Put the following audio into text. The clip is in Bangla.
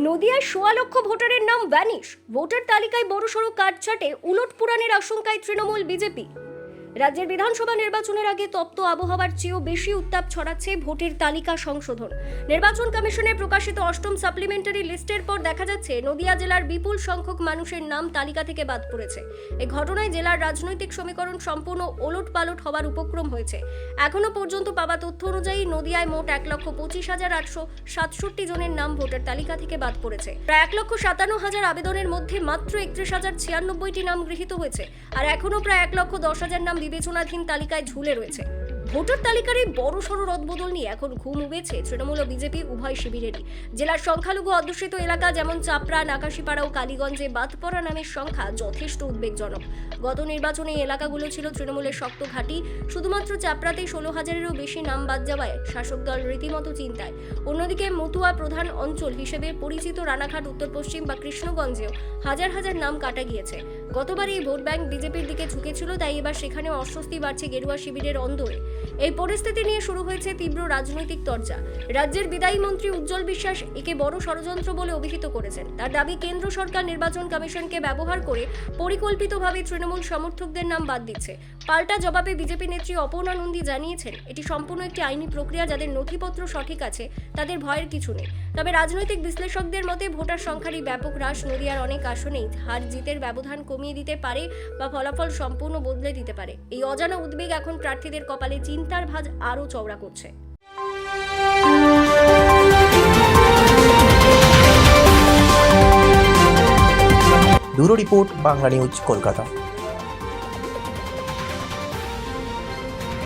নদিয়ায় ১৬ লক্ষ ভোটারের নাম ভ্যানিশ। ভোটার তালিকায় বড়সড় কাটছাটে উলটপুরাণের আশঙ্কায় তৃণমূল বিজেপি। রাজ্যের বিধানসভা নির্বাচনের আগে তপ্ত আবহাওয়ার চেয়েও বেশি উত্তাপ ছড়াচ্ছে ভোটের তালিকা সংশোধন। নির্বাচন কমিশনের প্রকাশিত অষ্টম সাপ্লিমেন্টারি লিস্টের পর দেখা যাচ্ছে নদিয়া জেলার বিপুল সংখ্যক মানুষের নাম তালিকা থেকে বাদ পড়েছে। এই ঘটনায় জেলার রাজনৈতিক সমীকরণ সম্পূর্ণ ওলটপালট হওয়ার উপক্রম হয়েছে। এখনো পর্যন্ত পাওয়া তথ্য অনুযায়ী নদিয়ায় মোট ১,২৫,৮৬৭ জনের নাম ভোটার তালিকা থেকে বাদ পড়েছে। প্রায় ১,৫৭,০০০ আবেদনের মধ্যে মাত্র ৩১,০৯৬টি নাম গৃহীত হয়েছে, আর এখনো প্রায় ১,১০,০০০ নাম বিবেচনাধীন তালিকায় ঝুলে রয়েছে। ভোটার তালিকার এই বড়সড় রদবদল নিয়ে এখন ঘুম উবেছে তৃণমূল ও বিজেপি উভয় শিবিরেরই। জেলার সংখ্যালঘু অধ্যুষিত এলাকা যেমন চাপড়া, নাকাশিপাড়া ও কালীগঞ্জে বাদ পড়া নামের সংখ্যা যথেষ্ট উদ্বেগজনক। গত নির্বাচনে এই এলাকাগুলো ছিল তৃণমূলের শক্ত ঘাঁটি। শুধুমাত্র চাপড়াতেই ১৬,০০০-এরও বেশি নাম বাদ যাওয়ায় শাসক দল রীতিমতো চিন্তায়। অন্যদিকে মতুয়া প্রধান অঞ্চল হিসেবে পরিচিত রানাঘাট, উত্তর পশ্চিম বা কৃষ্ণগঞ্জেও হাজার হাজার নাম কাটা গিয়েছে। গতবার এই ভোট ব্যাংক বিজেপির দিকে ঝুঁকেছিল, তাই এবার সেখানেও অস্বস্তি বাড়ছে গেরুয়া শিবিরের অন্দরে। এই পরিস্থিতি নিয়ে শুরু হয়েছে তীব্র রাজনৈতিক চর্চা। রাজ্যের বিদায়ী মন্ত্রী উজ্জ্বল বিশ্বাস একে বড় ষড়যন্ত্র বলে অভিহিত করেছেন। তার দাবি, কেন্দ্র সরকার নির্বাচন কমিশনকে ব্যবহার করে পরিকল্পিতভাবে তৃণমূল সমর্থকদের নাম বাদ দিচ্ছে। পাল্টা জবাবে বিজেপি নেত্রী অপর্ণা নন্দী জানিয়েছেন, এটি সম্পূর্ণ একটি আইনি প্রক্রিয়া। যাদের নথিপত্র সঠিক আছে তাদের ভয়ের কিছু নেই। তবে রাজনৈতিক বিশ্লেষকদের মতে ভোটার সংখ্যারই ব্যাপক হ্রাস নদিয়ার অনেক আসনেই হার জিতের ব্যবধান কমিয়ে দিতে পারে বা ফলাফল সম্পূর্ণ বদলে দিতে পারে। এই অজানা উদ্বেগ এখন প্রার্থীদের কপালে চিন্তার ভাঁজ আরও চওড়া করছে। Bureau report, Bangla news, Kolkata.